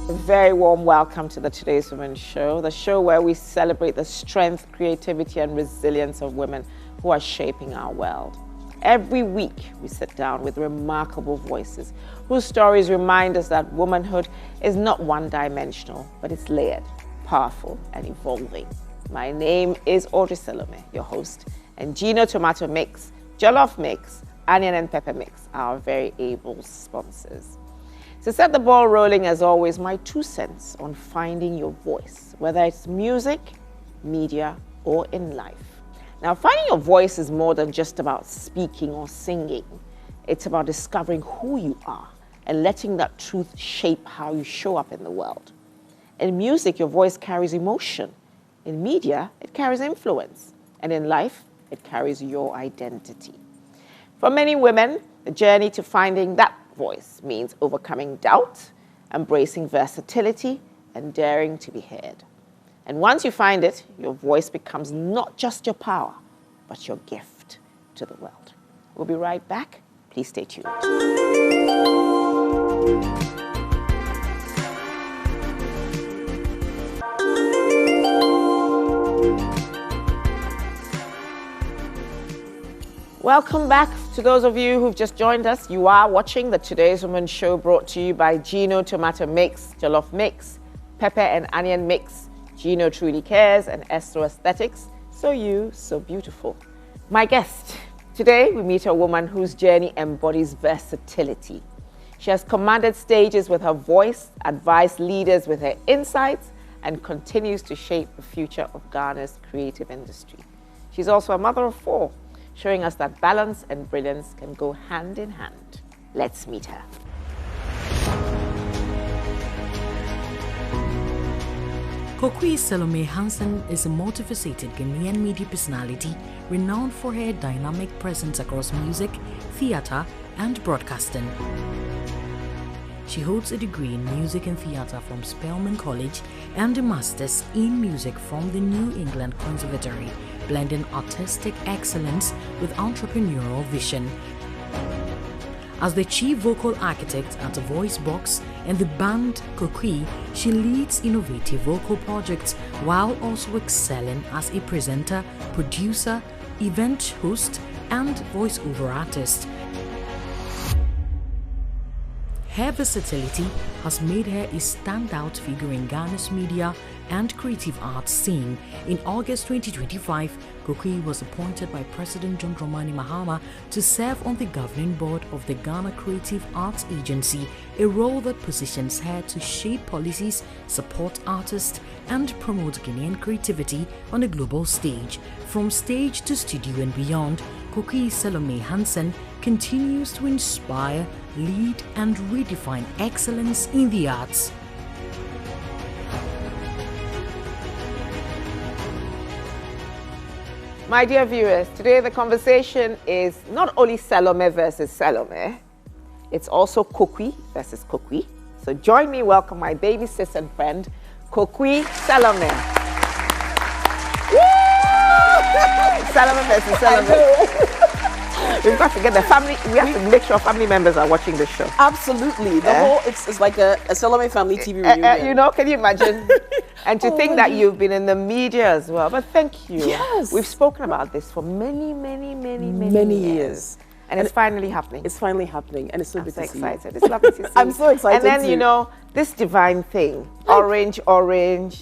A very warm welcome to the Today's Women Show, the show where we celebrate the strength, creativity, and resilience of women who are shaping our world. Every week, we sit down with remarkable voices whose stories remind us that womanhood is not one-dimensional, but it's layered, powerful, and evolving. My name is Kokui Selormey, your host, and Gino Tomato Mix, Jollof Mix, Onion and Pepper Mix, our very able sponsors. To set the ball rolling, as always, my 2 cents on finding your voice, whether it's music, media, or in life. Now, finding your voice is more than just about speaking or singing. It's about discovering who you are and letting that truth shape how you show up in the world. In music, your voice carries emotion. In media, it carries influence. And in life, it carries your identity. For many women, the journey to finding that voice means overcoming doubt, embracing versatility, and daring to be heard. And once you find it, your voice becomes not just your power, but your gift to the world. We'll be right back. Please stay tuned. Welcome back to those of you who've just joined us. You are watching the Today's Women Show, brought to you by Gino Tomato Mix, Jollof Mix, Pepper and Onion Mix, Gino Truly Cares, and Estro Aesthetics. So you, so beautiful. My guest, today we meet a woman whose journey embodies versatility. She has commanded stages with her voice, advised leaders with her insights, and continues to shape the future of Ghana's creative industry. She's also a mother of 4, showing us that balance and brilliance can go hand in hand. Let's meet her. Kokui Selormey Hansen is a multifaceted Ghanaian media personality renowned for her dynamic presence across music, theatre, and broadcasting. She holds a degree in music and theatre from Spelman College and a master's in music from the New England Conservatory, blending artistic excellence with entrepreneurial vision. As the chief vocal architect at the Voice Box and the band Kokui, she leads innovative vocal projects while also excelling as a presenter, producer, event host, and voiceover artist. Her versatility has made her a standout figure in Ghana's media and creative arts scene. In August 2025, Kokui was appointed by President John Dramani Mahama to serve on the governing board of the Ghana Creative Arts Agency, a role that positions her to shape policies, support artists, and promote Ghanaian creativity on a global stage. From stage to studio and beyond, Kokui Selormey Hansen continues to inspire, lead, and redefine excellence in the arts. My dear viewers, today the conversation is not only Selormey versus Selormey, it's also Kokui versus Kokui. So join me, welcome my baby sis and friend, Kokui Selormey. Selormey versus Selormey. We've got to get the family, we have to make sure family members are watching the show. Absolutely. The whole, it's like a Selormey family TV reunion. You know, can you imagine? And to think that you've been in the media as well. But thank you. Yes. We've spoken about this for many years. And it's finally happening. It's finally happening, and it's so good to see you. Excited. It's lovely to see you. I'm so excited. And then, too. you know, this divine thing, orange.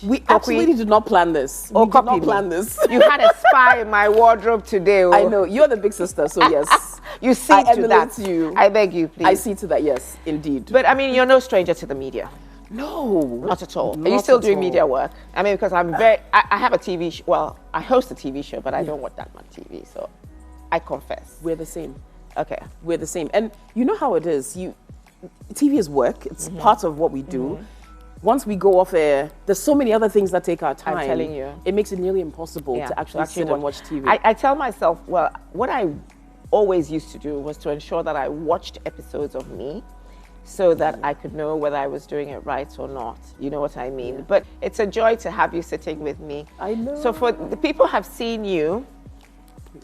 We absolutely did not plan this. Oh, we did not plan this. You had a spy in my wardrobe today. I know. You're the big sister, so yes. You see I to emulate that. you. I beg you, please. I see to that, yes, indeed. But I mean, you're no stranger to the media. No. Not at all. Not Are you still at doing all. media work? I mean, because I have a TV show. Well, I host a TV show, but I don't watch that much TV, so I confess. We're the same. Okay. We're the same. And you know how it is. TV is work. It's part of what we do. Once we go off air, there's so many other things that take our time. I'm telling you. It makes it nearly impossible to actually sit and watch TV. I tell myself, well, what I always used to do was to ensure that I watched episodes of me so that I could know whether I was doing it right or not. You know what I mean? Yeah. But it's a joy to have you sitting with me. I know. So for the people have seen you,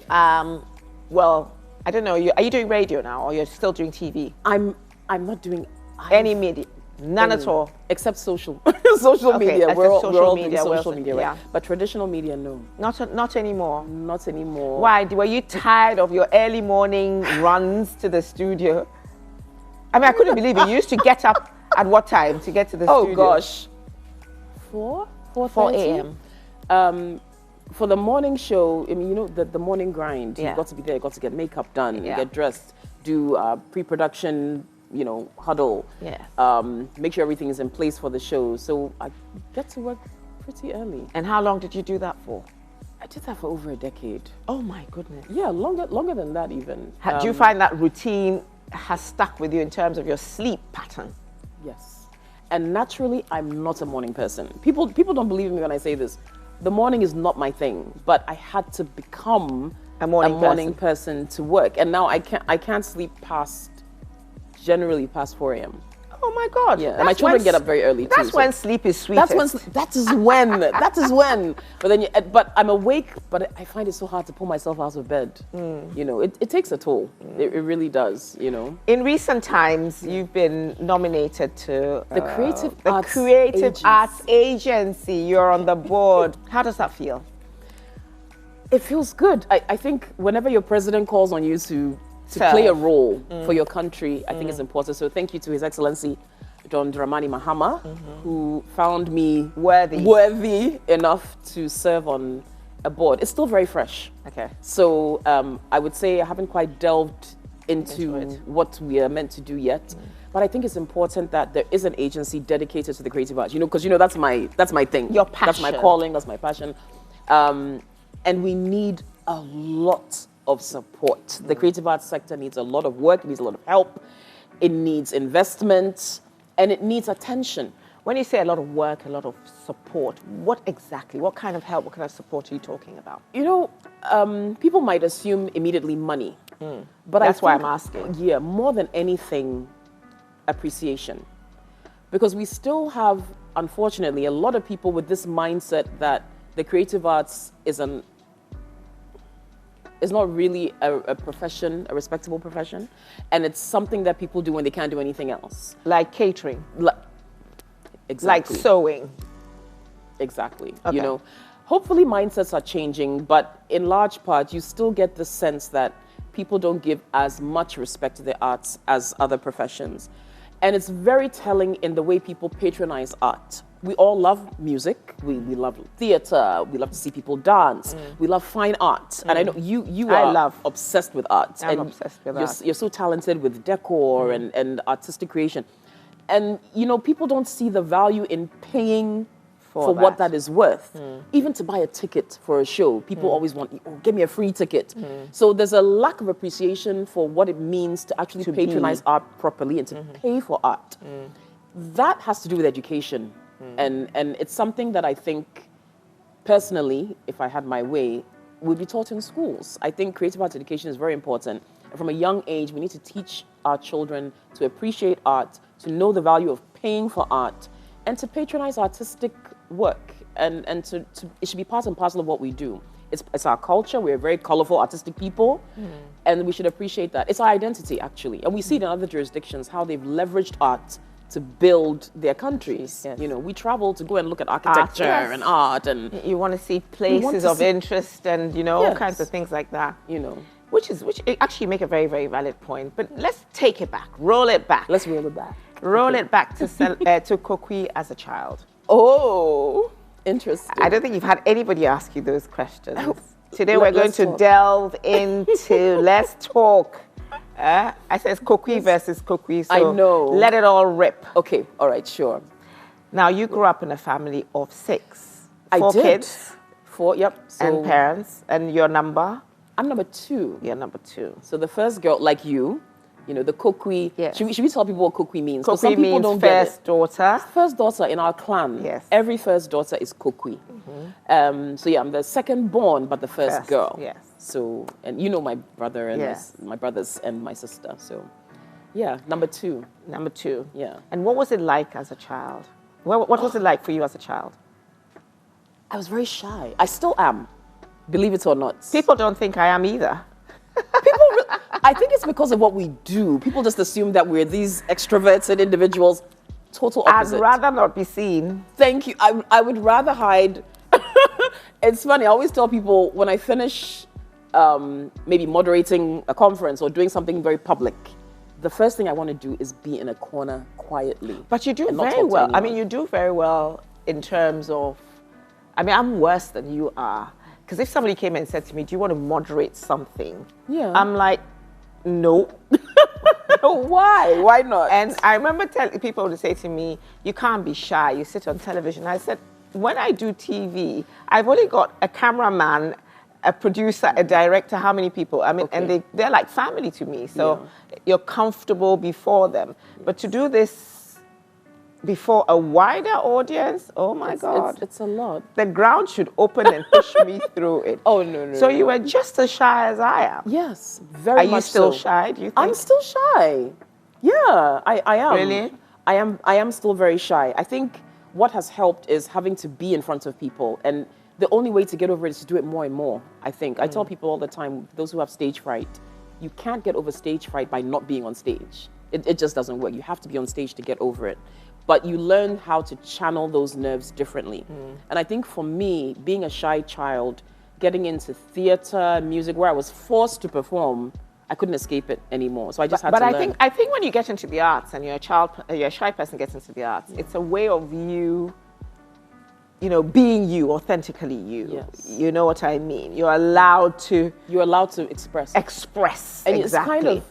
well, I don't know, are you doing radio now or you're still doing TV? I'm not doing any media. None at all. Except social. Social media. except We're all social doing media, social we're- media, right? yeah. But traditional media, no. Not anymore. Not anymore. Why? Were you tired of your early morning runs to the studio? I mean, I couldn't believe it. You used to get up at what time to get to the studio? Oh, gosh. 4 a.m. For the morning show, I mean, you know, the morning grind. Yeah. You've got to be there. You've got to get makeup done, Yeah. get dressed, do pre-production, you know, huddle. Yes. Make sure everything is in place for the show. So I get to work pretty early. And how long did you do that for? I did that for over a decade. Oh my goodness. Yeah, longer than that even. Do you find that routine has stuck with you in terms of your sleep pattern? Yes. And naturally, I'm not a morning person. People don't believe me when I say this. The morning is not my thing, but I had to become A morning person to work. And now I can't sleep generally past 4 a.m. Oh my God. Yeah, and my children get up very early too. That's when sleep is sweetest. That is when. But then, but I'm awake, but I find it so hard to pull myself out of bed. You know, it takes a toll. It really does, you know. In recent times, you've been nominated to The Creative Arts Agency. You're on the board. How does that feel? It feels good. I think whenever your president calls on you to Serve. play a role for your country, I think it's important. So thank you to His Excellency John Dramani Mahama, who found me worthy enough to serve on a board. It's still very fresh. Okay. So I would say I haven't quite delved into what we are meant to do yet. But I think it's important that there is an agency dedicated to the creative arts, you know, because, you know, that's my thing. Your passion. That's my calling, that's my passion. And we need a lot of support. The creative arts sector needs a lot of work, it needs a lot of help, it needs investment, and it needs attention. When you say a lot of work, a lot of support, what kind of help, what kind of support are you talking about? You know, people might assume immediately money. But That's why I'm asking. Yeah, more than anything, appreciation. Because we still have, unfortunately, a lot of people with this mindset that the creative arts is not really a profession, a respectable profession, and it's something that people do when they can't do anything else. Like catering? Exactly. Like sewing? Exactly. Okay. You know, hopefully mindsets are changing, but in large part, you still get the sense that people don't give as much respect to the arts as other professions. And it's very telling in the way people patronize art. We all love music, we love theater, we love to see people dance, we love fine art. And I know you are obsessed with art. I'm obsessed with art. You're so talented with decor and artistic creation. And, you know, people don't see the value in paying for what that is worth. Even to buy a ticket for a show, people always want, oh, give me a free ticket. So there's a lack of appreciation for what it means to actually patronize art properly and to pay for art. That has to do with education. And it's something that I think, personally, if I had my way, would be taught in schools. I think creative arts education is very important. And from a young age, we need to teach our children to appreciate art, to know the value of paying for art, and to patronize artistic work. And it should be part and parcel of what we do. It's our culture. We're very colorful, artistic people, and we should appreciate that. It's our identity, actually. And we see it in other jurisdictions, how they've leveraged art to build their countries. Yes. You know, we travel to go and look at architecture and art, and you want to see places of interest and, you know, all kinds of things like that. You know, which actually make a very, very valid point. But let's take it back, roll it back. Let's roll it back. Roll it back to Kokui as a child. Oh, interesting. I don't think you've had anybody ask you those questions. Today we're going to delve into, let's talk. I said it's Kokui versus Kokui, so I know. Let it all rip. Okay, all right, sure. Now, you grew up in a family of 6. I 4 did. kids. 4, yep. And parents. And your number? I'm number 2. You're number 2. So the first girl, like you know, the Kokui. Yes. Should we tell people what Kokui means? Kokui some people means don't first get it. daughter. First daughter in our clan. Yes. Every first daughter is Kokui. So yeah, I'm the second born, but the first girl. Yes. So, and you know my brother and my brothers and my sister. So, yeah, number 2. Number 2. Yeah. And what was it like as a child? What was it like for you as a child? I was very shy. I still am, believe it or not. People don't think I am either. I think it's because of what we do. People just assume that we're these extroverted individuals. total opposite. I'd rather not be seen. Thank you. I would rather hide. It's funny. I always tell people when I finish maybe moderating a conference or doing something very public, the first thing I want to do is be in a corner quietly. But you do very well. I mean, you do very well in terms of, I mean, I'm worse than you are. Because if somebody came and said to me, do you want to moderate something? Yeah. I'm like, no. Why? Why not? And I remember people would say to me, you can't be shy, you sit on television. I said, when I do TV, I've only got a cameraman, a producer, a director, how many people? I mean, and they're like family to me. So you're comfortable before them. But to do this before a wider audience, oh my God. It's a lot. The ground should open and push me through it. Oh, no. So you were just as shy as I am. Yes, very much so. Are you still shy, do you think? I'm still shy. Yeah, I am. Really? I am still very shy. I think what has helped is having to be in front of people. And the only way to get over it is to do it more and more, I think. I tell people all the time, those who have stage fright, you can't get over stage fright by not being on stage. It just doesn't work. You have to be on stage to get over it. But you learn how to channel those nerves differently. And I think for me, being a shy child, getting into theater, music, where I was forced to perform, I couldn't escape it anymore. So I just had to learn. But I think when you get into the arts and you're a shy person gets into the arts, it's a way of you being you, authentically you. Yes. You know what I mean? You're allowed to express. Express, and exactly.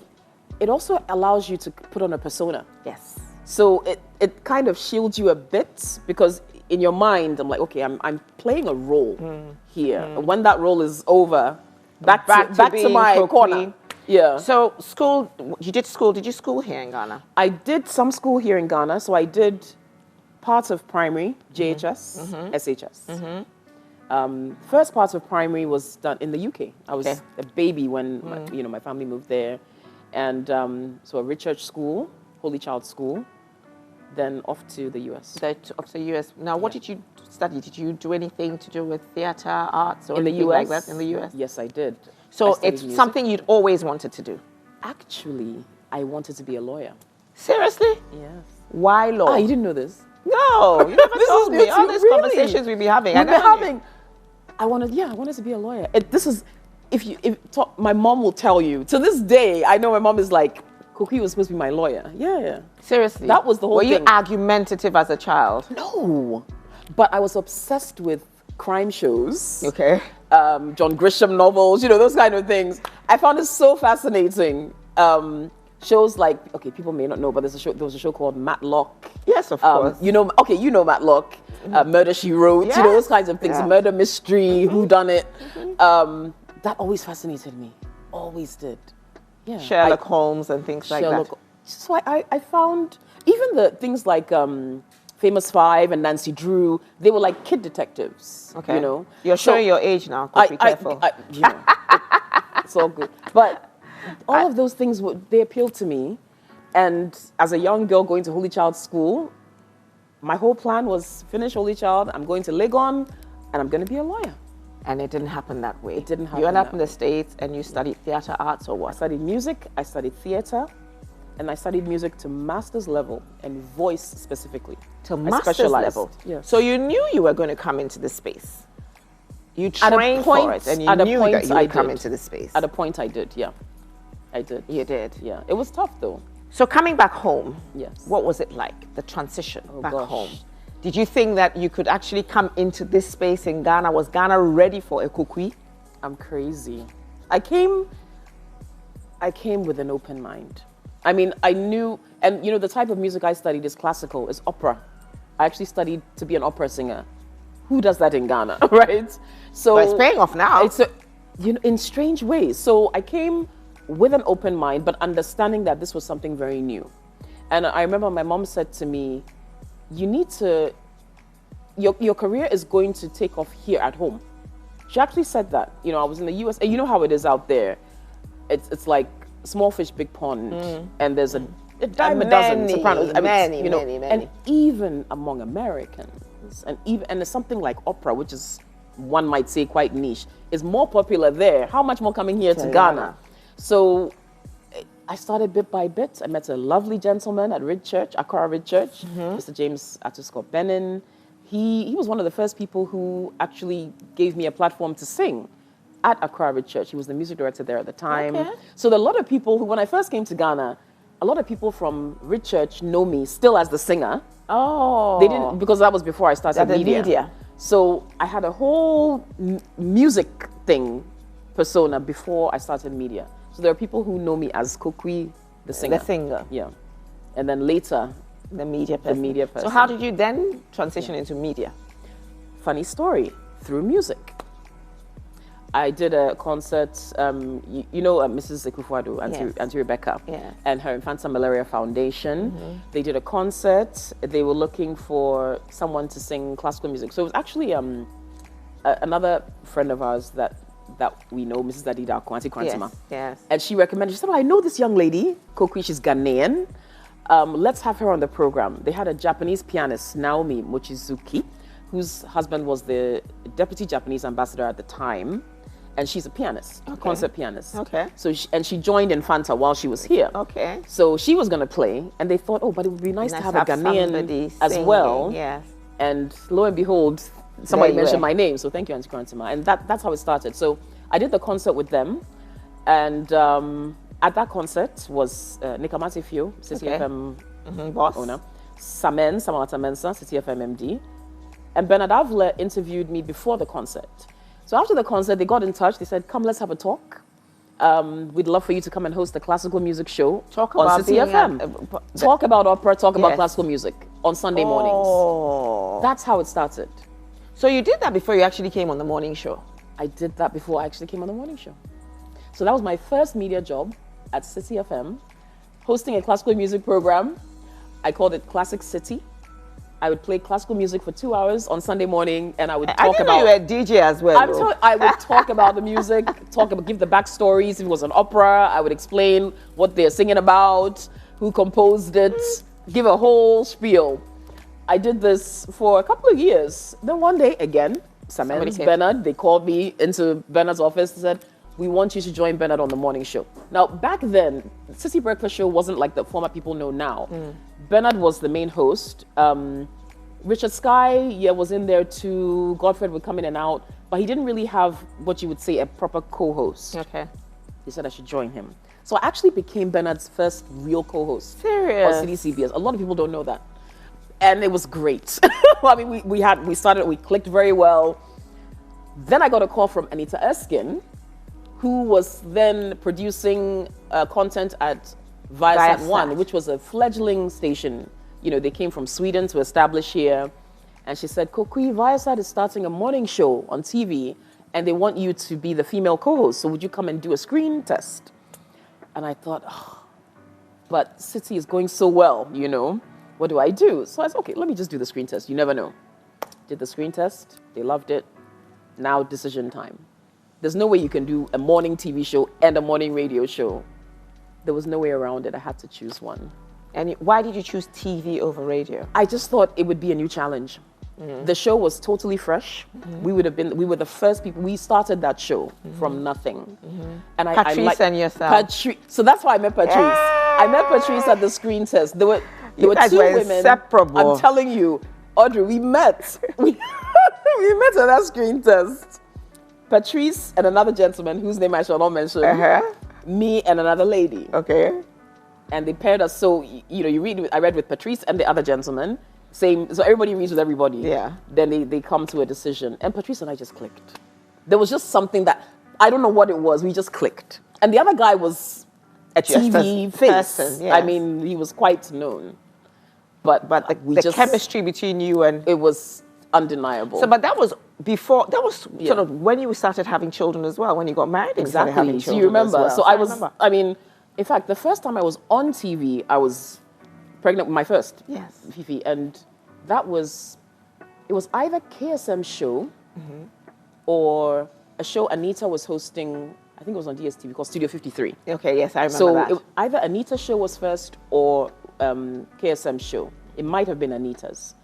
It also allows you to put on a persona. Yes. So it kind of shields you a bit because in your mind, I'm like, okay, I'm playing a role here. And when that role is over, back to my Kokui. corner. Yeah. So did you school here in Ghana? I did some school here in Ghana. So I did parts of primary, JHS, SHS. First part of primary was done in the UK. I was a baby when my family moved there. And so a Richard school, Holy Child school, then off to the US. Off to the US. Now, what did you study? Did you do anything to do with theater, arts, or in the anything US? like that in the US? Yes, I did. So it's something you'd always wanted to do? Actually, I wanted to be a lawyer. Seriously? Yes. Why law? Ah, you didn't know this? No, you never told me. All these conversations we've been having. I wanted to be a lawyer. My mom will tell you. To this day, I know my mom is like, Kokui was supposed to be my lawyer. Yeah. Seriously? That was the whole thing. Were you argumentative as a child? No. But I was obsessed with crime shows. Okay. John Grisham novels, those kind of things. I found it so fascinating. Shows like, people may not know, but there was a show called Matlock. Yes, of course. You know Matlock. Murder, She Wrote. Yes. Those kinds of things. Yeah. Murder mystery, whodunit. That always fascinated me. Always did. Yeah. Sherlock Holmes and things like that. So I found even the things like Famous Five and Nancy Drew, they were like kid detectives. Okay. You're showing your age now. Be careful. It's all good. But all of those things, they appealed to me. And as a young girl going to Holy Child school, my whole plan was finish Holy Child, I'm going to Legon, and I'm going to be a lawyer. And it didn't happen that way. It didn't happen. You ended up in the States and you studied theater arts or what? I studied music, I studied theater, and I studied music to master's level and voice specifically. To master's level? Yes. So you knew you were going to come into this space. You trained for it and you knew that you would come into this space. At a point I did, yeah. I did. You did? Yeah. It was tough though. So coming back home, yes. What was it like, the transition back gosh. home? Did you think that you could actually come into this space in Ghana? Was Ghana ready for a Kokui? I'm crazy. I came with an open mind. I mean, I knew, and the type of music I studied is classical, is opera. I actually studied to be an opera singer. Who does that in Ghana, right? So but it's paying off now. It's in strange ways. So I came with an open mind, but understanding that this was something very new. And I remember my mom said to me, you need to, your career is going to take off here at home. She actually said that. I was in the US, and you know how it is out there. It's like small fish, big pond, and there's a dime a dozen sopranos. Many. And even among Americans, and there's something like opera, which is, one might say, quite niche, is more popular there. How much more coming here to Ghana? So I started bit by bit. I met a lovely gentleman at Accra Ridge Church, Mr. James Atuscott Benin. He was one of the first people who actually gave me a platform to sing at Accra Ridge Church. He was the music director there at the time. Okay. So a lot of people who, when I first came to Ghana, a lot of people from Ridge Church know me still as the singer. Oh. They didn't, because that was before I started The media. So I had a whole music thing persona before I started media. So there are people who know me as Kokui, the singer. The singer. Yeah. And then later, the media person. The media person. So how did you then transition into media? Funny story, through music. I did a concert, you know Mrs. Ekufuado, Auntie Rebecca, and her Infanta Malaria Foundation. They did a concert. They were looking for someone to sing classical music. So it was actually another friend of ours that we know, Mrs. Adida Auntie Kwantima. Yes. And she recommended, she said, I know this young lady, Kokui, she's Ghanaian. Let's have her on the program. They had a Japanese pianist, Naomi Mochizuki, whose husband was the deputy Japanese ambassador at the time. And she's a pianist, a concert pianist. Okay. So she joined Infanta while she was here. Okay. So she was going to play, and they thought, oh, but it would be nice to have a Ghanaian as well. Yes. And lo and behold, somebody mentioned my name. So thank you, Auntie Krantima. And that's how it started. So I did the concert with them, and at that concert was Nikamate Fio, City FM boss owner, Samata Mensa, City FM MD, and Bernard Avler interviewed me before the concert. So after the concert, they got in touch. They said, come, let's have a talk. We'd love for you to come and host a classical music show on City FM. Talk about opera, talk about classical music on Sunday mornings. That's how it started. So you did that before you actually came on the morning show? I did that before I actually came on the morning show. So that was my first media job at City FM, hosting a classical music program. I called it Classic City. I would play classical music for 2 hours on Sunday morning, and I would talk about. You were a DJ as well. I would talk about the music, give the backstories. If it was an opera, I would explain what they're singing about, who composed it, give a whole spiel. I did this for a couple of years. Then one day, again, Bernard, they called me into Bernard's office and said, we want you to join Bernard on the morning show. Now, back then, City Breakfast Show wasn't like the format people know now. Bernard was the main host. Richard Sky, was in there too. Godfred would come in and out, but he didn't really have what you would say a proper co-host. Okay. He said I should join him. So I actually became Bernard's first real co-host. Serious? On CDCBS. A lot of people don't know that. And it was great. I mean, we clicked very well. Then I got a call from Anita Erskine, who was then producing content at Viasat 1, which was a fledgling station. You know, they came from Sweden to establish here. And she said, Kokui, Viasat is starting a morning show on TV, and they want you to be the female co-host. So would you come and do a screen test? And I thought, but City is going so well, you know. What do I do? So I said, okay, let me just do the screen test. You never know. Did the screen test. They loved it. Now decision time. There's no way you can do a morning TV show and a morning radio show. There was no way around it. I had to choose one. And why did you choose TV over radio? I just thought it would be a new challenge. The show was totally fresh. We were the first people. We started that show from nothing. And Patrice and yourself. So that's how I met Patrice. I met Patrice at the screen test. There were two women. Inseparable. I'm telling you, Audrey, we met. we met at that screen test. Patrice and another gentleman whose name I shall not mention. Me and another lady. Okay. And they paired us. So, you know, I read with Patrice and the other gentleman. Same. So everybody reads with everybody. Yeah. Then they come to a decision. And Patrice and I just clicked. There was just something that, I don't know what it was. We just clicked. And the other guy was a TV face. Person, yes. I mean, he was quite known. But the chemistry between you and... It was undeniable. So, but that was before, that was sort of when you started having children as well, when you got married. Exactly. So you remember. Well. So I mean, in fact, the first time I was on TV, I was pregnant with my first. Yes. Fifi. And it was either KSM show or a show Anita was hosting, I think it was on DSTV called Studio 53. Okay, yes, I remember that. So either Anita's show was first or KSM show. It might have been Anita's.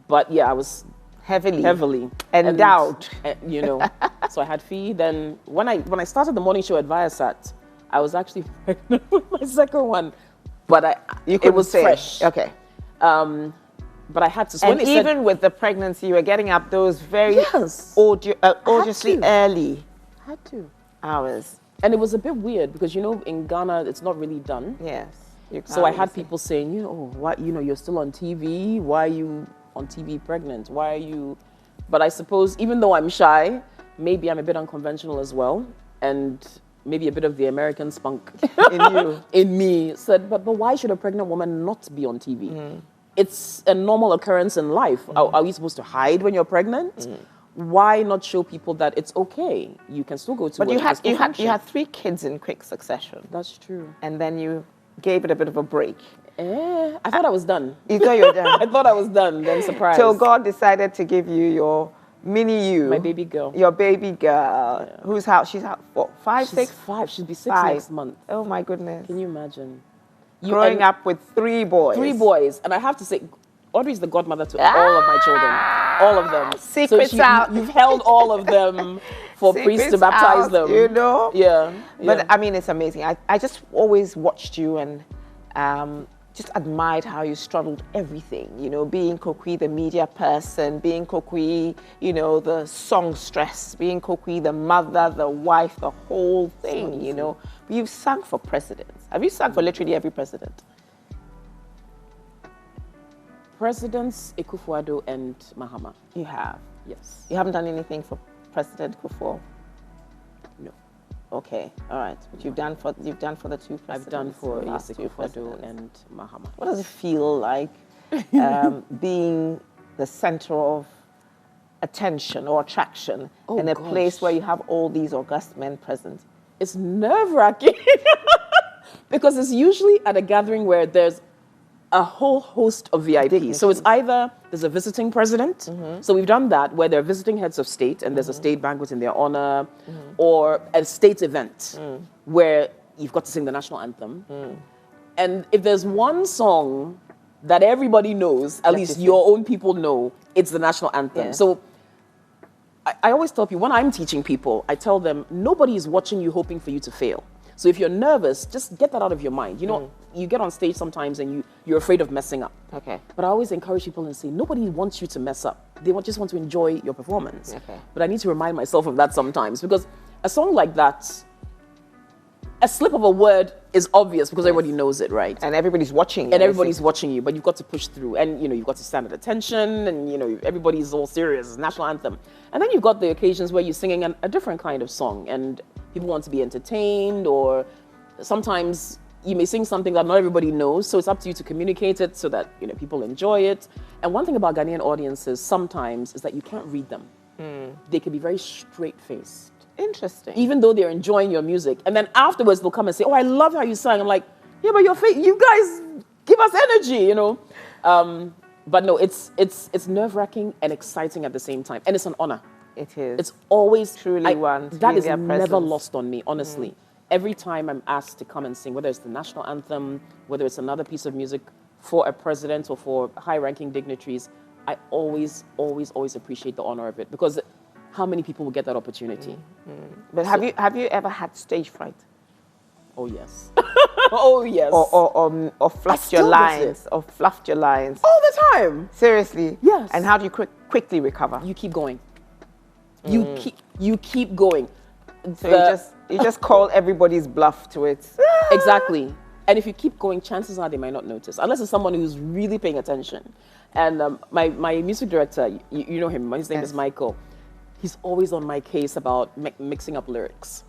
But yeah, I was heavily endowed. And, you know, so I had fee. Then when I started the morning show at Viasat, I was actually pregnant with my second one, but it was fresh. Okay. But I had to. So and even with the pregnancy, you were getting up those very audiously early. I had to. Hours. And it was a bit weird because, you know, in Ghana, it's not really done. Yes. So I had people saying, you know, what, you know, you're still on TV. Why are you on TV pregnant? Why are you? But I suppose even though I'm shy, maybe I'm a bit unconventional as well. And maybe a bit of the American spunk in you. In me said, but why should a pregnant woman not be on TV? It's a normal occurrence in life. Are we supposed to hide when you're pregnant? Why not show people that it's okay? You can still go to work. But you had 3 kids in quick succession. That's true. And then you gave it a bit of a break. I thought I was done. You thought you were done? I thought I was done. Then surprise. So God decided to give you your mini you. My baby girl. Your baby girl. Yeah. Who's how? She's how? What, 5, 6? 5. She'll be 6 next month. Oh my goodness. Can you imagine? Growing up with 3 boys. 3 boys. And I have to say, Audrey's the godmother to all of my children. All of them. Secrets out. You've held all of them for priests to baptize them. You know? Yeah. But I mean, it's amazing. I just always watched you and just admired how you straddled everything. You know, being Kokui, the media person, being Kokui, you know, the songstress, being Kokui, the mother, the wife, the whole thing, you know. You've sung for presidents. Have you sung for literally every president? Presidents Akufo-Addo and Mahama. You have? Yes. You haven't done anything for President Kufuor? No. Okay, all right. But you've done for the 2 presidents. I've done for Akufo-Addo and Mahama. What does it feel like being the center of attention or attraction in a place where you have all these august men present? It's nerve-wracking because it's usually at a gathering where there's a whole host of VIPs. So it's either there's a visiting president. So we've done that where there are visiting heads of state and there's a state banquet in their honor, or a state event where you've got to sing the national anthem. And if there's one song that everybody knows, at least your own people know, it's the national anthem. Yeah. So I always tell people, when I'm teaching people, I tell them, nobody is watching you hoping for you to fail. So if you're nervous, just get that out of your mind. You know, you get on stage sometimes and you're afraid of messing up. Okay. But I always encourage people and say, nobody wants you to mess up. They just want to enjoy your performance. Okay. But I need to remind myself of that sometimes because a song like that, a slip of a word is obvious because everybody knows it, right? And everybody's watching you. And everybody's watching you, but you've got to push through. And, you know, you've got to stand at attention and, you know, everybody's all serious. It's national anthem. And then you've got the occasions where you're singing a different kind of song and people want to be entertained, or sometimes you may sing something that not everybody knows. So it's up to you to communicate it so that, you know, people enjoy it. And one thing about Ghanaian audiences sometimes is that you can't read them. They can be very straight-faced. Interesting. Even though they're enjoying your music. And then afterwards they'll come and say, oh, I love how you sang. I'm like, yeah, but you guys give us energy, you know. But no, it's nerve-wracking and exciting at the same time. And it's an honor. It is. It's always truly one. That is never lost on me, honestly. Every time I'm asked to come and sing, whether it's the national anthem, whether it's another piece of music for a president or for high-ranking dignitaries, I always, always, always appreciate the honor of it because how many people will get that opportunity? But have you ever had stage fright? Oh yes. Oh yes. Or fluffed your lines. Or fluffed your lines. All the time. Seriously? Yes. And how do you quickly recover? You keep going. You keep going. So you just call everybody's bluff to it. Exactly. And if you keep going, chances are they might not notice, unless it's someone who's really paying attention. And my music director, you know him, his name is Michael. He's always on my case about mixing up lyrics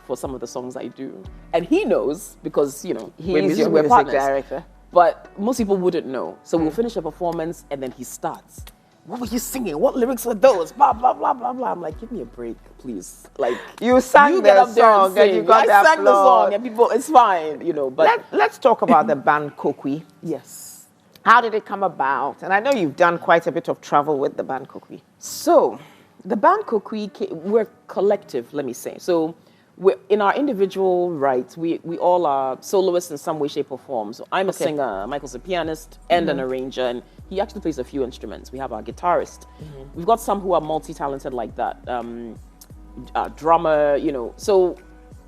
for some of the songs I do. And he knows because, you know, he's your music director. But most people wouldn't know. So we'll finish a performance and then he starts. What were you singing? What lyrics were those? Blah, blah, blah, blah, blah. I'm like, give me a break, please. Like, you sang the song and you got I sang the song and people, it's fine, you know. But let's talk about the band Kokui. Yes. How did it come about? And I know you've done quite a bit of travel with the band Kokui. So, the band Kokui, we're collective, let me say. So, we're in our individual rights, we all are soloists in some way, shape, or form. So I'm a singer, Michael's a pianist and an arranger, and he actually plays a few instruments. We have our guitarist. We've got some who are multi-talented like that, drummer, you know. So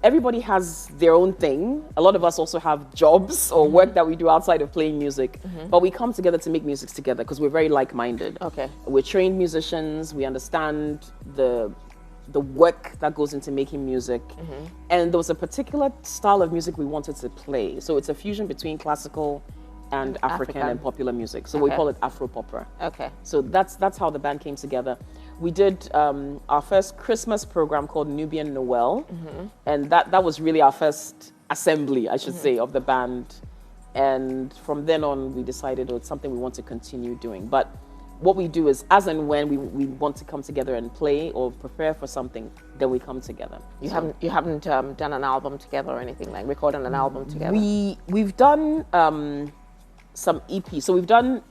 everybody has their own thing. A lot of us also have jobs or work that we do outside of playing music, but we come together to make music together because we're very like-minded. Okay. We're trained musicians. We understand the work that goes into making music. And there was a particular style of music we wanted to play. So it's a fusion between classical and African and popular music. So we call it Afro-Popper. Okay. So that's how the band came together. We did our first Christmas program called Nubian Noel. And that was really our first assembly, I should say, of the band. And from then on, we decided it's something we want to continue doing. But what we do is, as and when we want to come together and play or prepare for something, then we come together. You haven't done an album together or anything, like recording an album together? We've done some EP. So we've done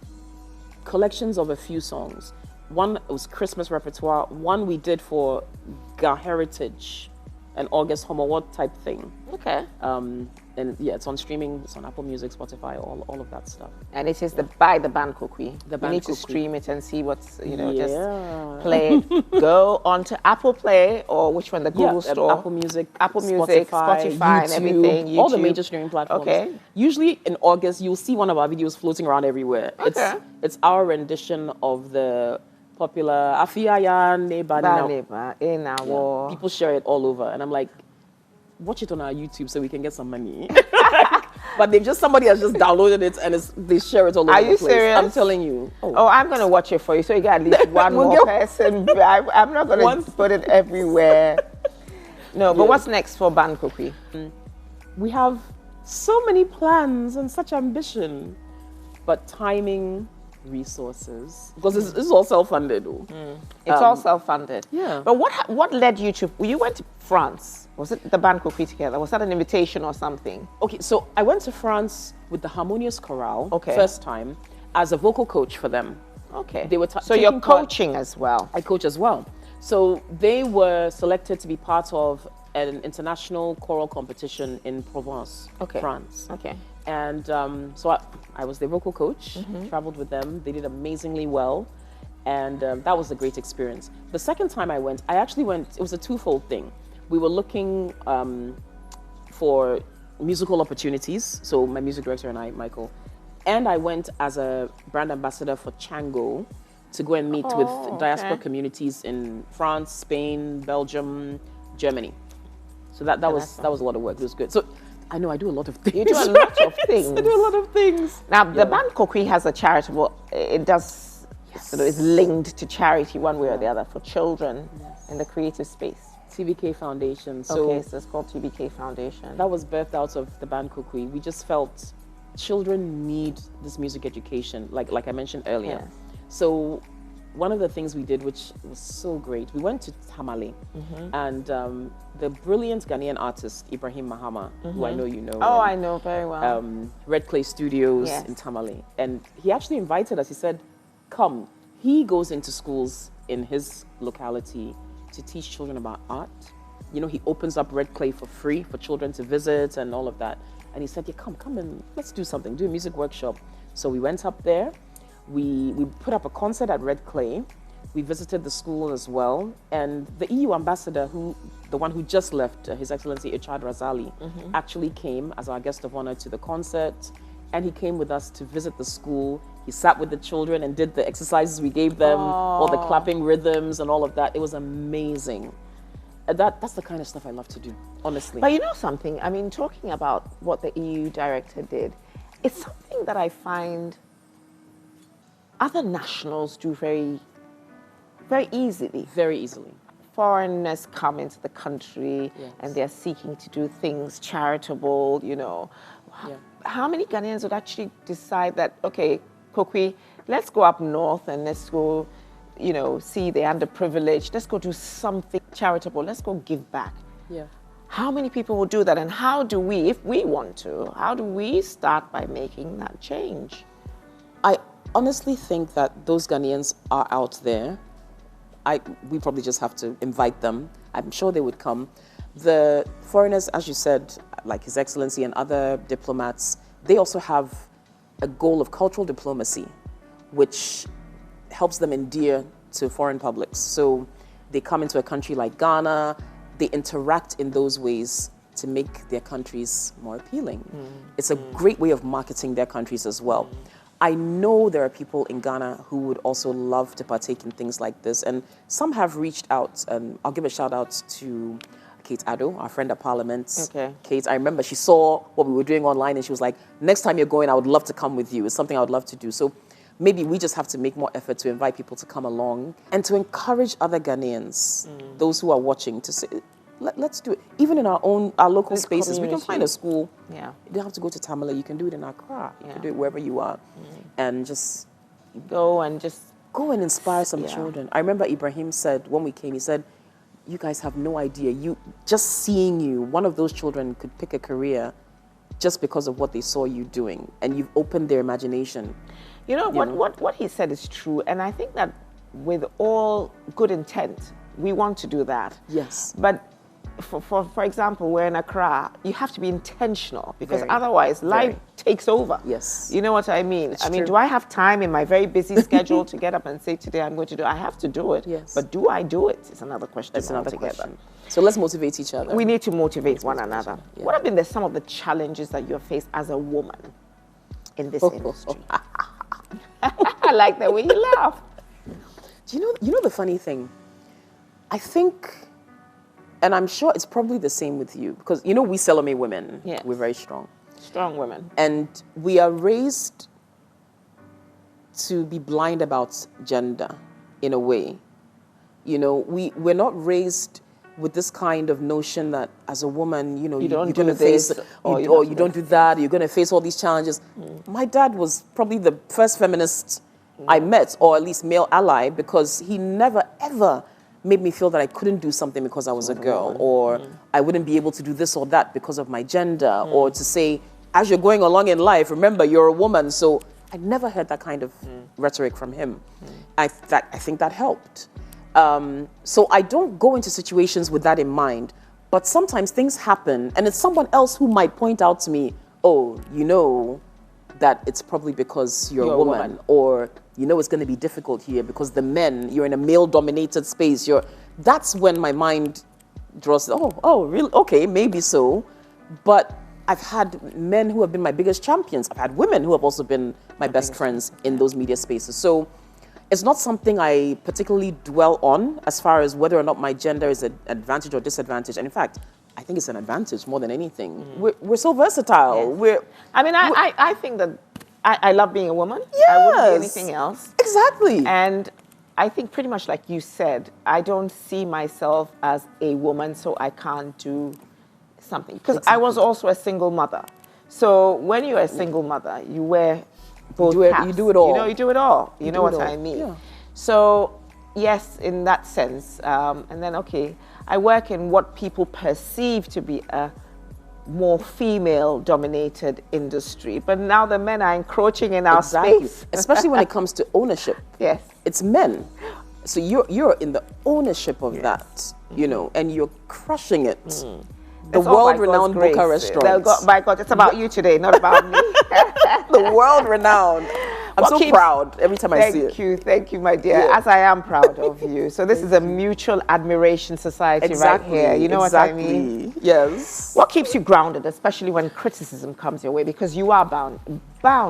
collections of a few songs. One was Christmas repertoire. One we did for Ga Heritage, an August Home Award type thing. Okay. And yeah, it's on streaming. It's on Apple Music, Spotify, all of that stuff. And it is by the band Kokui. The you band need to Kokui. stream it and see what's, Yeah. just play it. Go on to Apple Play or which one, the Google Store? Apple Music, Spotify YouTube, and everything. all the YouTube. major streaming platforms. Okay. Usually in August, you'll see one of our videos floating around everywhere. Okay. It's our rendition of the popular Afia Neba. People share it all over, and I'm like, watch it on our YouTube so we can get some money. But somebody has just downloaded it and they share it all over Are the you place. serious? I'm telling you. Oh, I'm going to watch it for you. So you got at least one We'll more get- person. I'm not going to put it everywhere. No, but what's next for Band Kokui? We have so many plans and such ambition, but timing, resources, because this is all self-funded. It's all self-funded. Yeah. But what led you to, you went to France. Was it the Band Kokui together? Was that an invitation or something? Okay, so I went to France with the Harmonious Chorale, Okay. first time, as a vocal coach for them. Okay. They were so you're taking part- coaching as well. I coach as well. So they were selected to be part of an international choral competition in Provence, Okay. France. Okay. And so I was their vocal coach, traveled with them. They did amazingly well. And that was a great experience. The second time I went, it was a twofold thing. We were looking for musical opportunities. So my music director and I, Michael. And I went as a brand ambassador for Chango to go and meet with diaspora communities in France, Spain, Belgium, Germany. So that was a lot of work. It was good. So I know I do a lot of things. You do a lot of things. I do a lot of things. Now, the Band Kokui has a charitable, it does, sort of is linked to charity one way or the other for children in the creative space. TBK Foundation. So Okay, so it's called TBK Foundation. that was birthed out of the band Kokui. We just felt children need this music education, like I mentioned earlier. Yes. So one of the things we did, which was so great, we went to Tamale, and the brilliant Ghanaian artist Ibrahim Mahama, who I know you know. Oh, I know very well. Red Clay Studios Yes. in Tamale. And he actually invited us. He said, come. He goes into schools in his locality to teach children about art. You know, he opens up Red Clay for free for children to visit and all of that. And he said, yeah, come and let's do something, do a music workshop. So we went up there. We put up a concert at Red Clay. We visited the school as well. And the EU ambassador, the one who just left, His Excellency Ichad Razali, actually came as our guest of honor to the concert. And he came with us to visit the school. He sat with the children and did the exercises we gave them, all the clapping rhythms and all of that. It was amazing. And that's the kind of stuff I love to do, honestly. But you know something, I mean, talking about what the EU director did, it's something that I find other nationals do very, very easily. Very easily. Foreigners come into the country Yes. and they're seeking to do things charitable, you know. Yeah. How many Ghanaians would actually decide that, okay, Kokui, let's go up north and let's go, you know, see the underprivileged. Let's go do something charitable. Let's go give back. Yeah. How many people will do that? And how do we, if we want to, how do we start by making that change? I honestly think that those Ghanaians are out there. We probably just have to invite them. I'm sure they would come. The foreigners, as you said, like His Excellency and other diplomats, they also have a goal of cultural diplomacy, which helps them endear to foreign publics. So they come into a country like Ghana, they interact in those ways to make their countries more appealing. It's a great way of marketing their countries as well. I know there are people in Ghana who would also love to partake in things like this, and some have reached out. I'll give a shout out to Kate Addo, our friend at Parliament. Okay. Kate, I remember she saw what we were doing online and she was like, next time you're going, I would love to come with you. It's something I would love to do. So maybe we just have to make more effort to invite people to come along and to encourage other Ghanaians, those who are watching, to say, let's do it. Even in our local spaces, community. we can find a school. Yeah. You don't have to go to Tamale. You can do it in Accra. You can do it wherever you are. And just Go and inspire some children. I remember Ibrahim said, when we came, he said, you guys have no idea. Just seeing you, one of those children could pick a career just because of what they saw you doing. And you've opened their imagination. You know, what he said is true. And I think that with all good intent, we want to do that. Yes. But for example, we're in Accra, you have to be intentional because otherwise life takes over. Yes. You know what I mean? It's I mean, true. do I have time in my very busy schedule to get up and say, today I'm going to do it? I have to do it. Yes. But do I do it? It's another question. That's another altogether. question. So let's motivate each other. We need to motivate one another. Yeah. What have been some of the challenges that you have faced as a woman in this industry? I like the way you laugh. Do you know the funny thing? I think, and I'm sure it's probably the same with you, because we Selormey women, Yes. we're very strong. Strong women. And we are raised to be blind about gender in a way. We're not raised with this kind of notion that as a woman, you're going to face, or you don't do that, you're going to face all these challenges. My dad was probably the first feminist I met, or at least male ally, because he never ever made me feel that I couldn't do something because I was a girl, or I wouldn't be able to do this or that because of my gender, or to say, as you're going along in life, remember, you're a woman. So I never heard that kind of rhetoric from him. I think that helped. So I don't go into situations with that in mind, but sometimes things happen, and it's someone else who might point out to me, oh, that it's probably because you're a woman, or it's going to be difficult here because you're in a male-dominated space. That's when my mind draws, oh, really? Okay, maybe so. But I've had men who have been my biggest champions. I've had women who have also been my best friends in those media spaces. So it's not something I particularly dwell on as far as whether or not my gender is an advantage or disadvantage. And in fact, I think it's an advantage more than anything. We're so versatile. Yes. I think that I love being a woman. Yes. I wouldn't be anything else. Exactly. And I think pretty much like you said, I don't see myself as a woman, so I can't do something. Because I was also a single mother. So when you're a single mother, you wear both hats. You do it all. You do it all. You know what I mean? Yeah. So yes, in that sense. And then, okay, I work in what people perceive to be a more female-dominated industry. But now the men are encroaching in our space. Especially when it comes to ownership. Yes. It's men. So you're in the ownership of that, and you're crushing it. The world-renowned Buka restaurant. By God, it's about you today, not about me. The world-renowned. I'm so proud every time I see it. Thank you, my dear, as I am proud of you. So this is a mutual admiration society right here. You know what I mean? Yes. What keeps you grounded, especially when criticism comes your way? Because you are bound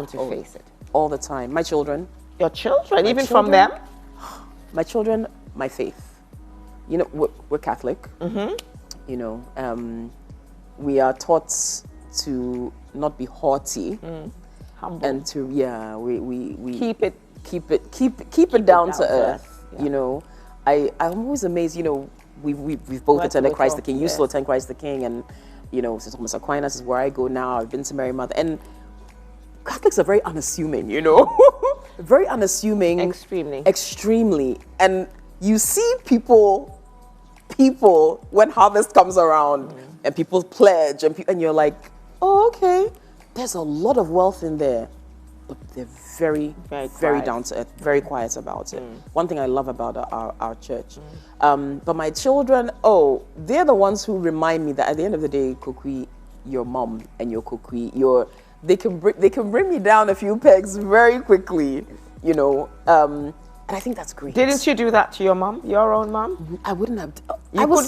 to face it. All the time. My children. Your children, even from them? My children, my faith. We're Catholic. We are taught to not be haughty. Humble. And to we keep it down to earth. Yeah. I'm always amazed. We've both attended Christ the King. You still attend Christ the King, and St. Thomas Aquinas is where I go now. I've been to Mary Mother, and Catholics are very unassuming. Very unassuming. Extremely. And you see people when harvest comes around, and people pledge, and you're like, oh, okay. There's a lot of wealth in there, but they're very, very down to earth, very quiet about it. One thing I love about our church. But my children, they're the ones who remind me that at the end of the day, Kokui, your mom and your Kokui, they can bring me down a few pegs very quickly, And And I think that's great. Didn't you do that to your mom, your own mom? I wouldn't have. You I was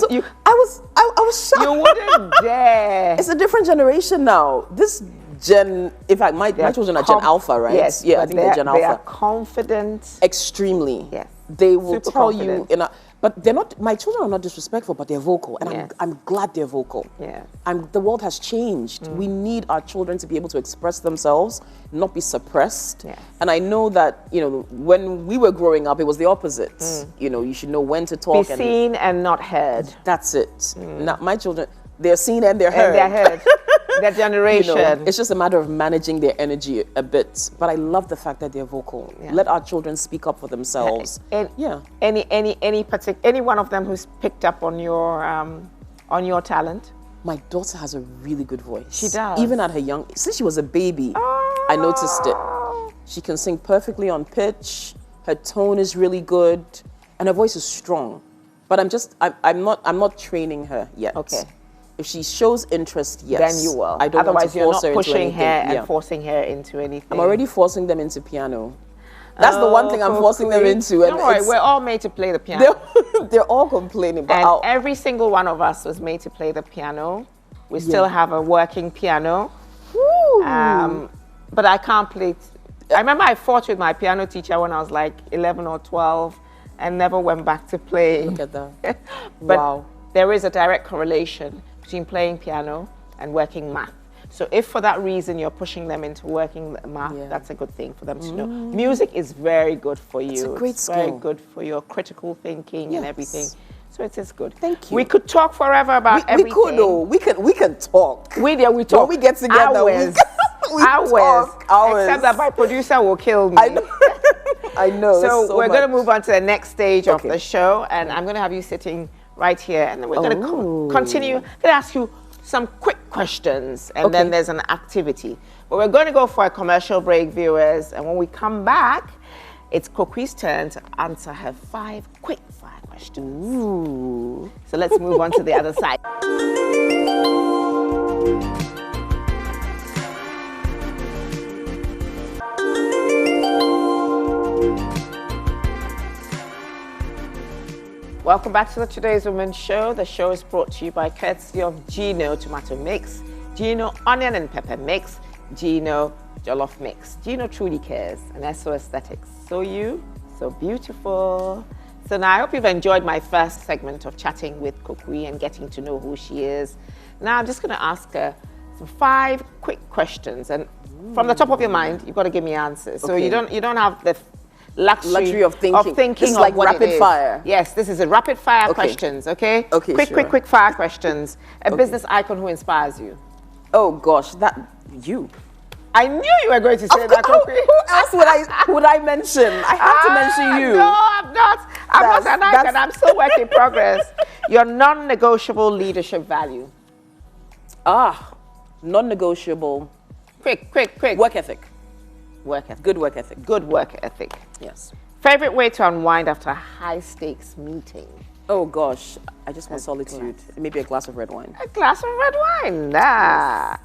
shocked. You wouldn't dare. It's a different generation now. This Gen, in fact, my children are Gen Alpha, right? Yes, yeah, I think they're Gen Alpha. They are confident. Extremely. Yes. They will Super tell confident. you but they're not. My children are not disrespectful, but they're vocal, and Yes. I'm glad they're vocal. Yeah. The world has changed. We need our children to be able to express themselves, not be suppressed. Yes. And I know that when we were growing up, it was the opposite. You should know when to talk. Be seen and not heard. That's it. Now, my children, they're seen and they're heard. And they're heard. Their generation. It's just a matter of managing their energy a bit. But I love the fact that they're vocal. Yeah. Let our children speak up for themselves. Any one of them who's picked up on your talent? My daughter has a really good voice. She does. Even at her since she was a baby, I noticed it. She can sing perfectly on pitch. Her tone is really good, and her voice is strong. But I'm not training her yet. Okay. If she shows interest, yes. Then you will. I don't Otherwise, want to you're force not her pushing into her anything. and forcing her into anything. I'm already forcing them into piano. That's the one thing I'm forcing them into. Don't worry, we're all made to play the piano. They're all complaining. But And every single one of us was made to play the piano. We still have a working piano. But I can't play. I remember I fought with my piano teacher when I was like 11 or 12 and never went back to playing. Look at that. But wow. there is a direct correlation between playing piano and working math. So if for that reason you're pushing them into working math, that's a good thing for them to know. Music is very good for you. It's a great skill. Very good for your critical thinking and everything. So it is good. Thank you. We could talk forever about everything. We could though. We can talk. We talk. When we get together, hours. we Hours. talk hours. Except that my producer will kill me. I know. I know. So we're going to move on to the next stage of Okay. the show, and I'm going to have you sitting right here, and then we're going to continue. I'm going to ask you some quick questions, and then there's an activity. But we're going to go for a commercial break, viewers, and when we come back, it's Kokui's turn to answer her 5 quick fire questions. Ooh. So let's move on to the other side. Welcome back to the Today's Women Show. The show is brought to you by courtesy of Gino Tomato Mix, Gino Onion and Pepper Mix, Gino Jollof Mix. Gino truly cares, and SO Aesthetics. So you, so beautiful. So now I hope you've enjoyed my first segment of chatting with Kokui and getting to know who she is. Now I'm just going to ask her some 5 quick questions, and from the top of your mind, you've got to give me answers. So you don't have the luxury of thinking This is of like what rapid it is. fire. Yes, this is a rapid fire questions, okay? Okay, quick fire questions. A business icon who inspires you. Oh gosh, you. I knew you were going to say that, Kokui. Who else would I mention? I have to mention you. No, I'm not. I'm not an icon. I'm still work in progress. Your non-negotiable leadership value. Non-negotiable. Quick. Work ethic. Work ethic. Good work ethic. Good work ethic. Yes. Favorite way to unwind after a high-stakes meeting? Oh gosh, I just want solitude. Maybe a glass of red wine. A glass of red wine. Ah.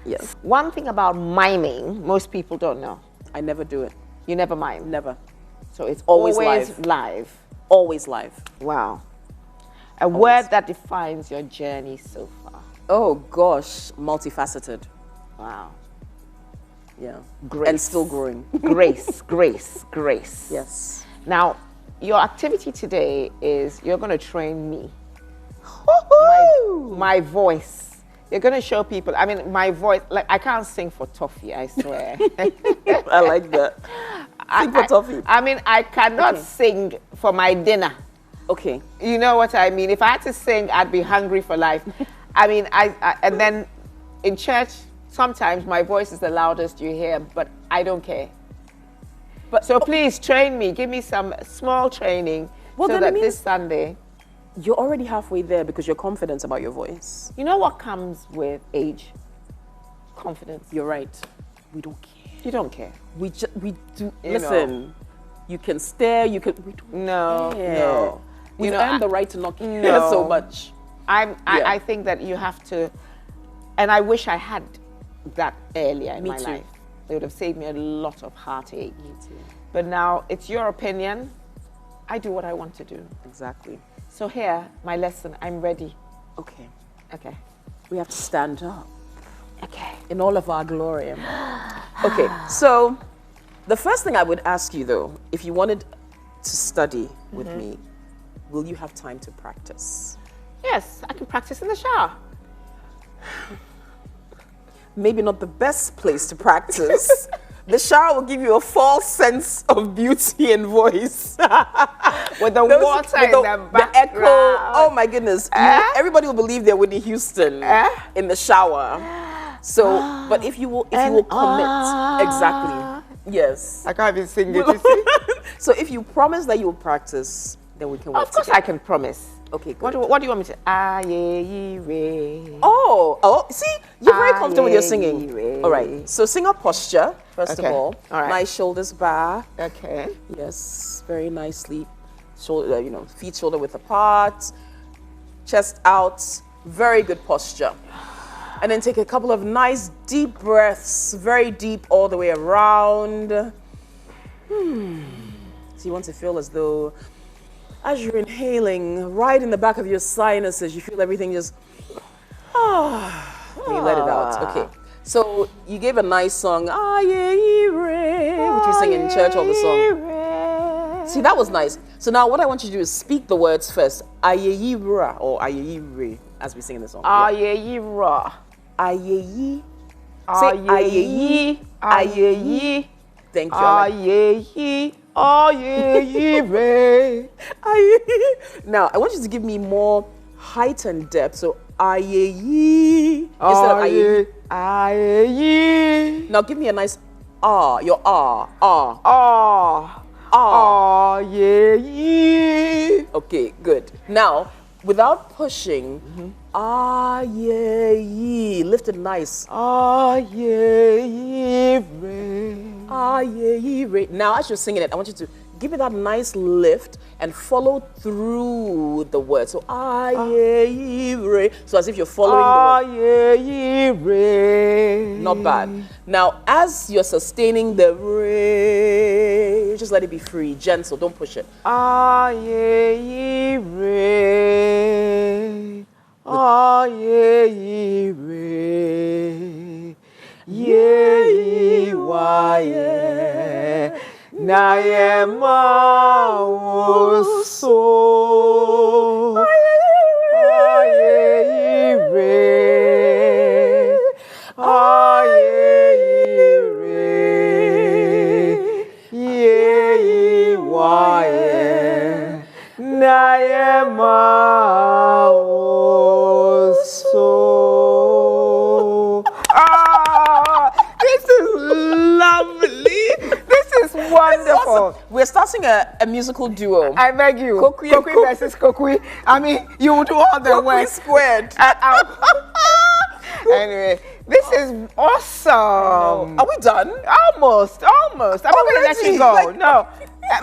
Yes. One thing about miming, most people don't know. I never do it. You never mime? Never. So it's Always live. Always live. Wow. A word that defines your journey so far. Oh gosh, multifaceted. Wow. Yeah. Grace. And still growing. Grace. Yes. Now, your activity today is you're going to train me. My voice. You're going to show people, I mean, my voice, like I can't sing for toffee, I swear. I like that. Sing for toffee. I mean, I cannot sing for my dinner. Okay. You know what I mean? If I had to sing, I'd be hungry for life. I mean, and then in church, sometimes my voice is the loudest you hear, but I don't care. But so please train me. Give me some small training so that this Sunday. You're already halfway there because you're confident about your voice. You know what comes with age? Confidence. You're right. We don't care. You don't care. We do. Listen, you can stare. You can. We don't care. No. We've earned the right to not care so much. I think that you have to, and I wish I had that earlier in my life. It would have saved me a lot of heartache. Me too. But now it's your opinion. I do what I want to do. Exactly. So here, my lesson, I'm ready. Okay. Okay. We have to stand up. Okay. In all of our glory. Okay, so the first thing I would ask you though, if you wanted to study with me, will you have time to practice? Yes, I can practice in the shower. Maybe not the best place to practice. The shower will give you a false sense of beauty and voice. With the water in the background. The echo. Oh my goodness. Everybody will believe they're Whitney Houston in the shower. So, but if you will commit, exactly. Yes. I can't even sing it, you see? So if you promise that you will practice, then we can work Of course together. I can promise. Okay, good. What do you want me to? Aye, Oh, see, you're very comfortable with your singing. Aye. All right, so sing up posture, first of Okay. all. All right. Nice shoulders back. Okay. Yes, very nicely. Shoulder, feet shoulder width apart, chest out, very good posture. And then take a couple of nice deep breaths, very deep all the way around. So you want to feel as though, as you're inhaling, right in the back of your sinuses, you feel everything just, and you let it out. Okay. So you gave a nice song, which we sing in church all the song. See, that was nice. So now what I want you to do is speak the words first. Ayeyira or ayeyire, as we sing in the song. Ayeyira. Ayeyi. Say ayeyi. Ayeyi. Thank you. Ayeyi. Ayeyire. Now, I want you to give me more height and depth. So, ayeyi instead of ayeyi. Ayeyi. Now, give me a nice your Ayeyi. Okay, good. Now, without pushing, ayeyi. Lift it nice. Ayeyire. Ayeyire. Now, as you're singing it, I want you to give it that nice lift and follow through the word. So, ayeyire. So, as if you're following the word. Not bad. Now, as you're sustaining the re, just let it be free, gentle, don't push it. Ayeyire. Ayeyire. Yeyiwaye. Nayema oso. Ayeyire. Ayeyire. Yeyiwaye. Nayema oso. This is lovely. This is wonderful. Awesome. We're starting a musical duo. I beg you. Kokui versus Kokui. I mean, you will do all the Kokui work. squared. Anyway, this is awesome. Are we done? Almost. I'm not going to let you go. Like- No.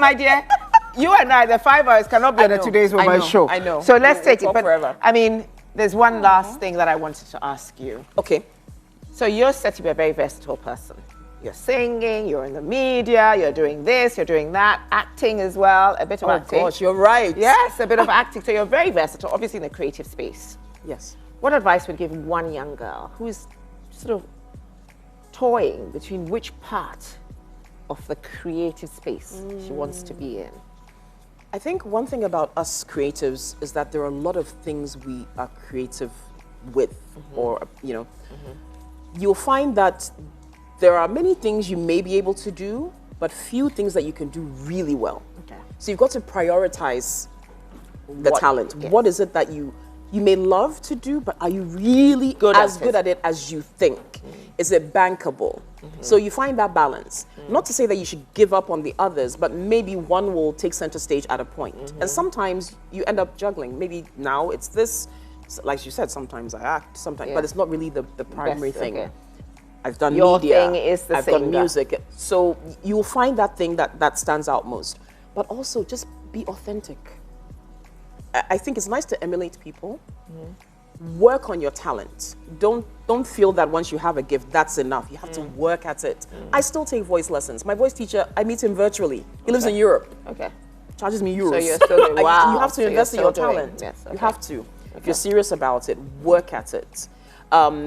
My dear, you and I, the 5 hours cannot be on a Today's Woman show. I know. So let's take it. Talk But forever. I mean, there's one last thing that I wanted to ask you. Okay. So you're said to be a very versatile person. You're singing, you're in the media, you're doing this, you're doing that, acting as well, a bit of acting. Oh gosh, you're right. Yes, a bit of acting. So you're very versatile, obviously in the creative space. Yes. What advice would you give one young girl who is sort of toying between which part of the creative space she wants to be in? I think one thing about us creatives is that there are a lot of things we are creative with, or, you'll find that there are many things you may be able to do, but few things that you can do really well. Okay. So you've got to prioritize the talent. yes. What is it that you may love to do, but are you really good at it as you think? Is it bankable? So you find that balance. Not to say that you should give up on the others, but maybe one will take center stage at a point. And sometimes you end up juggling. Maybe now it's this, like you said, sometimes I act, sometimes, but it's not really the primary thing. Okay. I've done Your media, thing is the I've done singer. music. So you'll find that thing that stands out most. But also just be authentic. I think it's nice to emulate people. Work on your talent. Don't feel that once you have a gift, that's enough. You have to work at it. I still take voice lessons. My voice teacher, I meet him virtually. He lives in Europe. Okay. charges me euros. So you're still doing, wow. You have to So invest in you're your still doing- talent. yes, okay. You have to. If you're serious about it, work at it.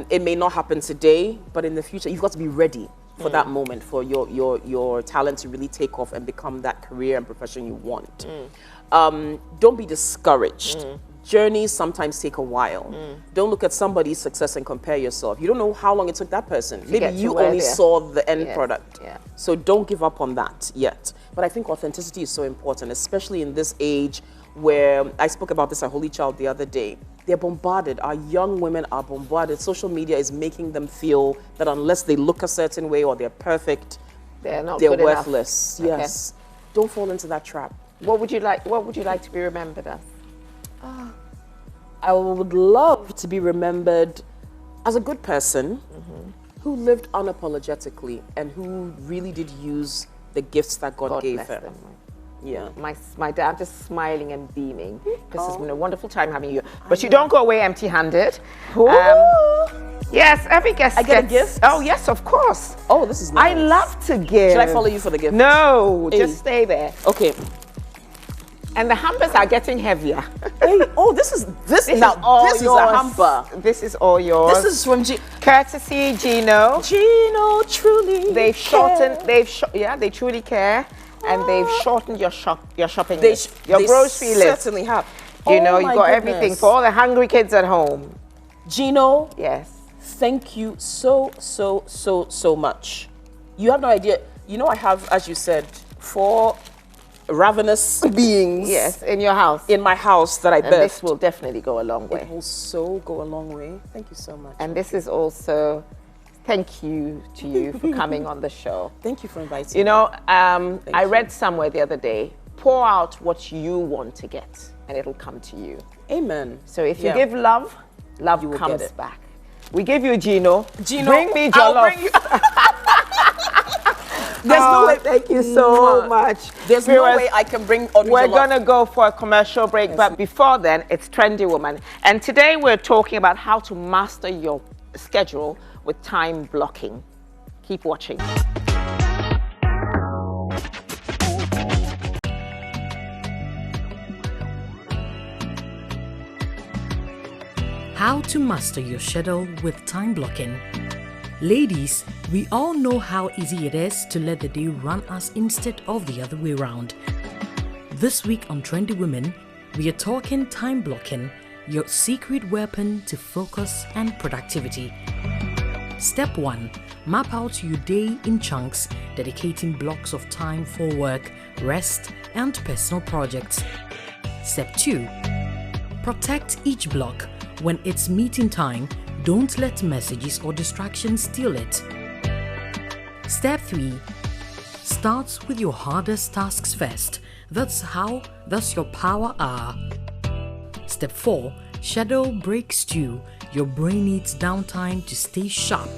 It may not happen today, but in the future, you've got to be ready for that moment, for your talent to really take off and become that career and profession you want. Don't be discouraged. Journeys sometimes take a while. Don't look at somebody's success and compare yourself. You don't know how long it took that person. Maybe get to you where only they are. saw the end Yes, product. yeah. So don't give up on that yet. But I think authenticity is so important, especially in this age where I spoke about this at Holy Child the other day. They're bombarded. Our young women are bombarded. Social media is making them feel that unless they look a certain way or they're perfect, They're not they're good enough. worthless. Okay. Yes. Don't fall into that trap. What would you like to be remembered as? I would love to be remembered as a good person who lived unapologetically and who really did use the gifts that God gave bless her. them. Yeah. My dad, I'm just smiling and beaming. This has been a wonderful time having you. But you don't go away empty-handed. Yes, every guest I get a gets- gift? Oh, yes, of course. Oh, this is nice. I love to give. Should I follow you for the gift? No, Hey. just stay there. Okay. And the hampers are getting heavier. Hey, oh, this is This is a hamper. This is all yours. This is from courtesy Gino. Gino. Truly, They've shortened. They truly care, and they've shortened your shopping They, list, your they grocery list. certainly have. You know, Oh you my got goodness. everything for all the hungry kids at home. Gino, Yes. thank you so much. You have no idea. You know, I have, as you said, 4 ravenous beings. Yes, in your house. In my house that I And birthed. this will definitely go a long way. It will so go a long way. Thank you so much. And this is also thank you to you for coming on the show. Thank you for inviting You me. know, I you. read somewhere the other day, pour out what you want to get and it'll come to you. Amen. So if you Yeah. give love, love You will comes get it. back. We give you Gino. Gino, Bring me I'll jollof. bring you- There's no way. Thank you so much. There's no Viewers, way I can bring Audrey We're jollof. going to go for a commercial break, but before then, it's Trendy Woman. And today we're talking about how to master your schedule with time blocking. Keep watching. How to master your schedule with time blocking. Ladies, we all know how easy it is to let the day run us instead of the other way around. This week on Trendy Women, we are talking time blocking, your secret weapon to focus and productivity. Step 1. Map out your day in chunks, dedicating blocks of time for work, rest, and personal projects. Step 2. Protect each block. When it's meeting time, don't let messages or distractions steal it. Step 3. Start with your hardest tasks first. That's your power hour. Step 4. Schedule breaks too. Your brain needs downtime to stay sharp.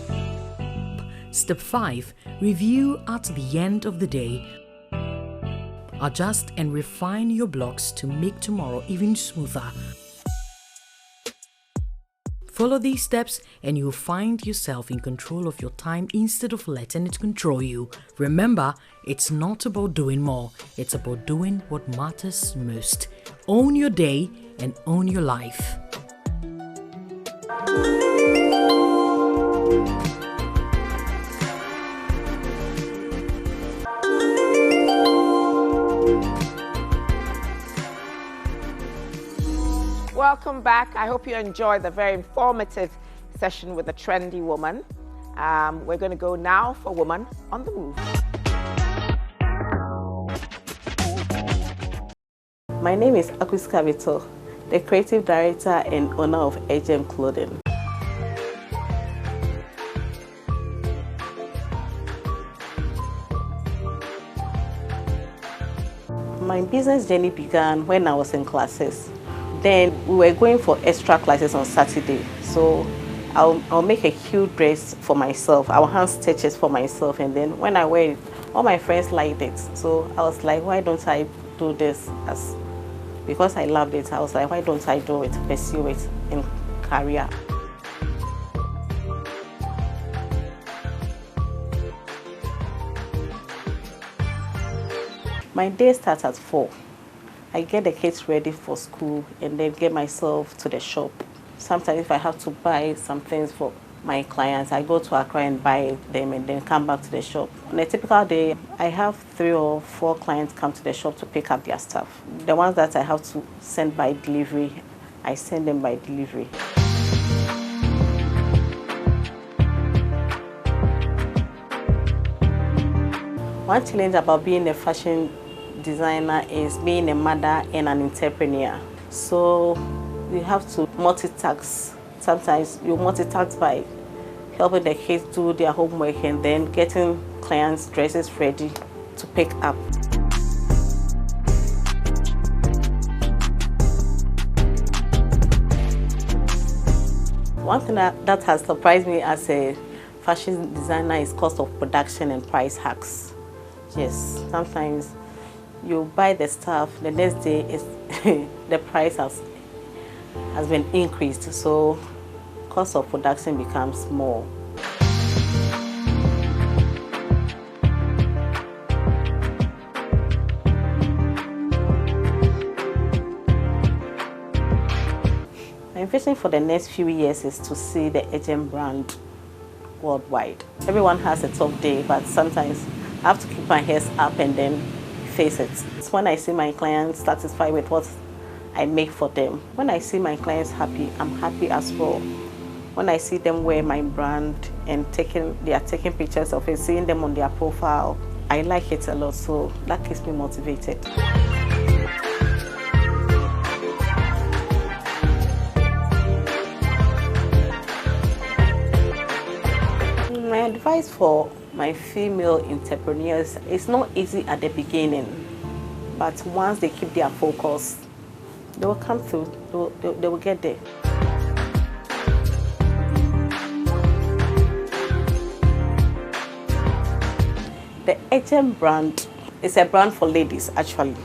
Step 5. Review at the end of the day. Adjust and refine your blocks to make tomorrow even smoother. Follow these steps and you'll find yourself in control of your time instead of letting it control you. Remember, it's not about doing more, it's about doing what matters most. Own your day and own your life. Welcome back. I hope you enjoyed the very informative session with the Trendy Woman. We're going to go now for Woman on the Move. My name is Akwis Kavito, the creative director and owner of HM Clothing. My business journey began when I was in classes. Then we were going for extra classes on Saturday. So I'll make a cute dress for myself. I'll hand stitches for myself. And then when I wear it, all my friends liked it. So I was like, why don't I do this? Because I loved it, I was like, why don't I do it, pursue it in career? My day starts at 4. I get the kids ready for school and then get myself to the shop. Sometimes if I have to buy some things for my clients, I go to Accra and buy them and then come back to the shop. On a typical day, I have 3 or 4 clients come to the shop to pick up their stuff. The ones that I have to send by delivery, I send them by delivery. One challenge about being a fashion designer is being a mother and an entrepreneur. So you have to multitask. Sometimes you multitask by helping the kids do their homework and then getting clients' dresses ready to pick up. One thing that has surprised me as a fashion designer is cost of production and price hacks. Yes, sometimes you buy the stuff, the next day is the price has been increased, so cost of production becomes more. My vision for the next few years is to see the HM brand worldwide. Everyone has a tough day, but sometimes I have to keep my head up and then face it. It's when I see my clients satisfied with what I make for them. When I see my clients happy, I'm happy as well. When I see them wear my brand and they are taking pictures of it, seeing them on their profile, I like it a lot, so that keeps me motivated. My advice for my female entrepreneurs, it's not easy at the beginning, but once they keep their focus, they will come through, they will get there. The HM brand is a brand for ladies, actually.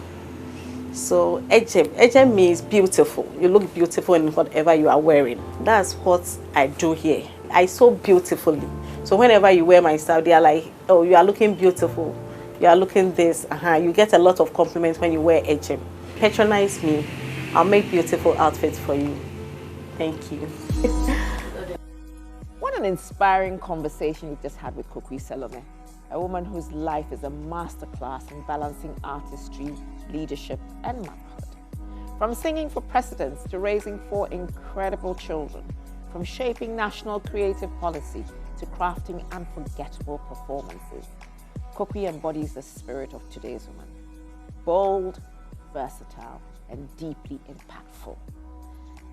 So HM means beautiful. You look beautiful in whatever you are wearing. That's what I do here. I sew beautifully. So whenever you wear my style, they are like, oh, you are looking beautiful. You are looking this. You get a lot of compliments when you wear HM. Patronize me. I'll make beautiful outfits for you. Thank you. What an inspiring conversation we just had with Kokui Selormey, a woman whose life is a masterclass in balancing artistry, leadership, and motherhood. From singing for presidents to raising 4 incredible children, from shaping national creative policy to crafting unforgettable performances, Kokui embodies the spirit of today's woman. Bold, versatile, and deeply impactful.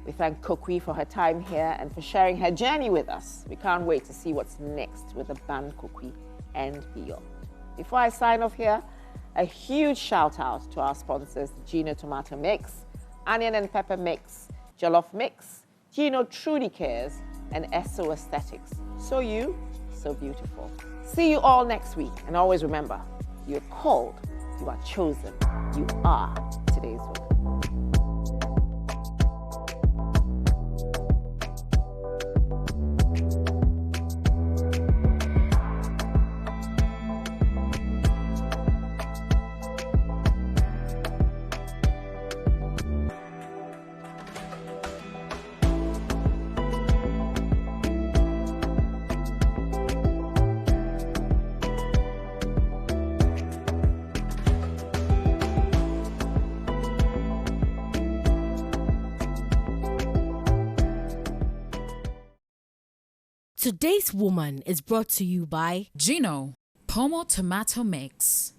We thank Kokui for her time here and for sharing her journey with us. We can't wait to see what's next with the band Kokui and beyond. Before I sign off here, a huge shout out to our sponsors, Gino Tomato Mix, Onion and Pepper Mix, Jollof Mix, Gino Trudy Cares, and Esso Aesthetics. So you, so beautiful. See you all next week. And always remember, you're called, you are chosen, you are today's woman. Today's Woman is brought to you by Gino Pomo Tomato Mix.